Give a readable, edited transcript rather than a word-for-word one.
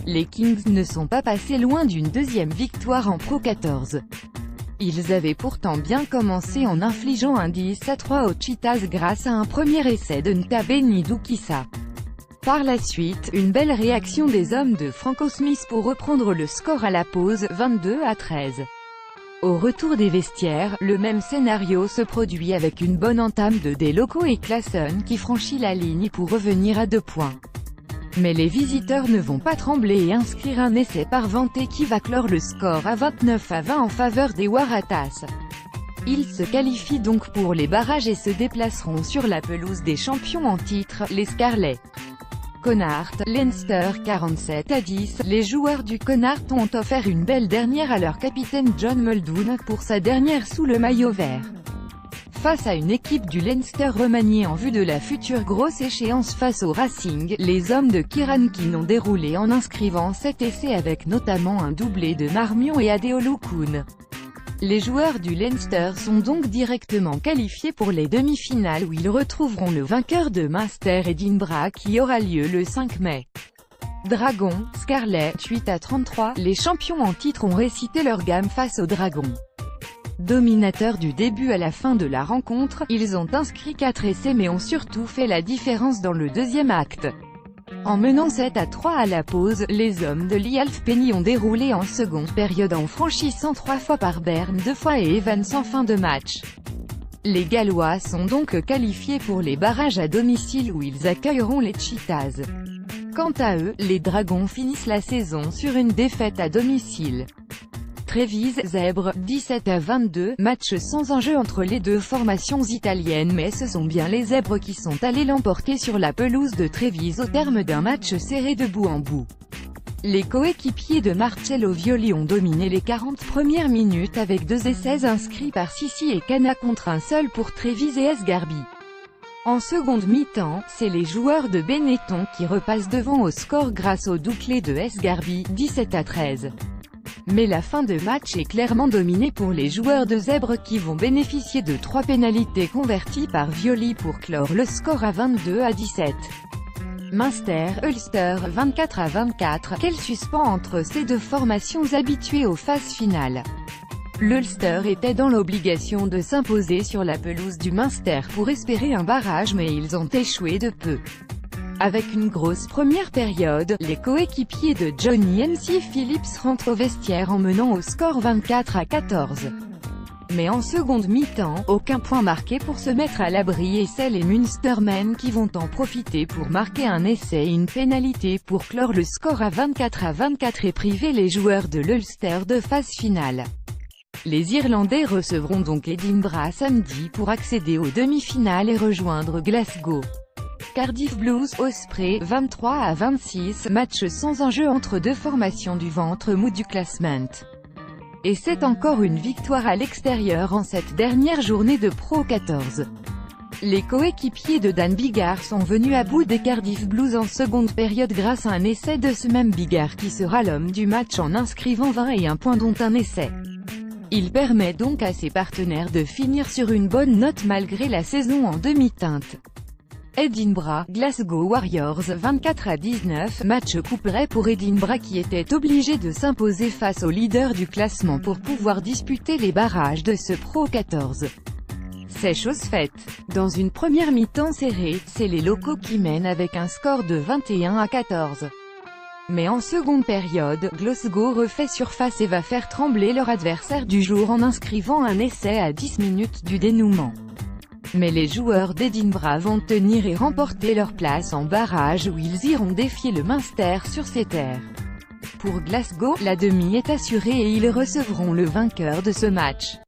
les Kings ne sont pas passés loin d'une deuxième victoire en Pro 14. Ils avaient pourtant bien commencé en infligeant un 10-3 aux Cheetahs grâce à un premier essai de Ntabeni Dukisa. Par la suite, une belle réaction des hommes de Franco Smith pour reprendre le score à la pause, 22-13. Au retour des vestiaires, le même scénario se produit avec une bonne entame de Delocco et Claesson qui franchit la ligne pour revenir à 2 points. Mais les visiteurs ne vont pas trembler et inscrire un essai par Vente qui va clore le score à 29-20 en faveur des Waratahs. Ils se qualifient donc pour les barrages et se déplaceront sur la pelouse des champions en titre, les Scarlets. Connacht, Leinster 47-10, les joueurs du Connacht ont offert une belle dernière à leur capitaine John Muldoon pour sa dernière sous le maillot vert. Face à une équipe du Leinster remaniée en vue de la future grosse échéance face au Racing, les hommes de Kieran Keane ont déroulé en inscrivant 7 essais avec notamment un doublé de Marmion et Adeolu Koun. Les joueurs du Leinster sont donc directement qualifiés pour les demi-finales où ils retrouveront le vainqueur de Munster Edinburgh qui aura lieu le 5 mai. Dragons, Scarlets, 8-33, les champions en titre ont récité leur gamme face aux Dragons. Dominateurs du début à la fin de la rencontre, ils ont inscrit 4 essais mais ont surtout fait la différence dans le deuxième acte. En menant 7-3 à la pause, les hommes de Lee Halfpenny ont déroulé en seconde période en franchissant 3 fois par Bern, 2 fois et Evans en fin de match. Les Gallois sont donc qualifiés pour les barrages à domicile où ils accueilleront les Cheetahs. Quant à eux, les Dragons finissent la saison sur une défaite à domicile. Trévise, Zèbres, 17-22, match sans enjeu entre les deux formations italiennes mais ce sont bien les Zèbres qui sont allés l'emporter sur la pelouse de Trévise au terme d'un match serré de bout en bout. Les coéquipiers de Marcello Violi ont dominé les 40 premières minutes avec 2 essais inscrits par Sissi et Cana contre un seul pour Trévise et Esgarbi. En seconde mi-temps, c'est les joueurs de Benetton qui repassent devant au score grâce au doublé de Esgarbi, 17-13. Mais la fin de match est clairement dominée pour les joueurs de Zèbres qui vont bénéficier de 3 pénalités converties par Violi pour clore le score à 22-17. Munster, Ulster, 24-24, quel suspens entre ces deux formations habituées aux phases finales. L'Ulster était dans l'obligation de s'imposer sur la pelouse du Munster pour espérer un barrage mais ils ont échoué de peu. Avec une grosse première période, les coéquipiers de Johnny MC Phillips rentrent au vestiaire en menant au score 24-14. Mais en seconde mi-temps, aucun point marqué pour se mettre à l'abri et c'est les Munstermen qui vont en profiter pour marquer un essai et une pénalité pour clore le score à 24-24 et priver les joueurs de l'Ulster de phase finale. Les Irlandais recevront donc Edinburgh samedi pour accéder aux demi-finales et rejoindre Glasgow. Cardiff Blues, Osprey, 23-26, match sans enjeu entre deux formations du ventre mou du classement. Et c'est encore une victoire à l'extérieur en cette dernière journée de Pro 14. Les coéquipiers de Dan Biggar sont venus à bout des Cardiff Blues en seconde période grâce à un essai de ce même Biggar qui sera l'homme du match en inscrivant 21 points dont un essai. Il permet donc à ses partenaires de finir sur une bonne note malgré la saison en demi-teinte. Edinburgh, Glasgow Warriors, 24-19, match couperet pour Edinburgh qui était obligé de s'imposer face au leader du classement pour pouvoir disputer les barrages de ce Pro 14. C'est chose faite. Dans une première mi-temps serrée, c'est les locaux qui mènent avec un score de 21-14. Mais en seconde période, Glasgow refait surface et va faire trembler leur adversaire du jour en inscrivant un essai à 10 minutes du dénouement. Mais les joueurs d'Edinburgh vont tenir et remporter leur place en barrage où ils iront défier le Munster sur ses terres. Pour Glasgow, la demi est assurée et ils recevront le vainqueur de ce match.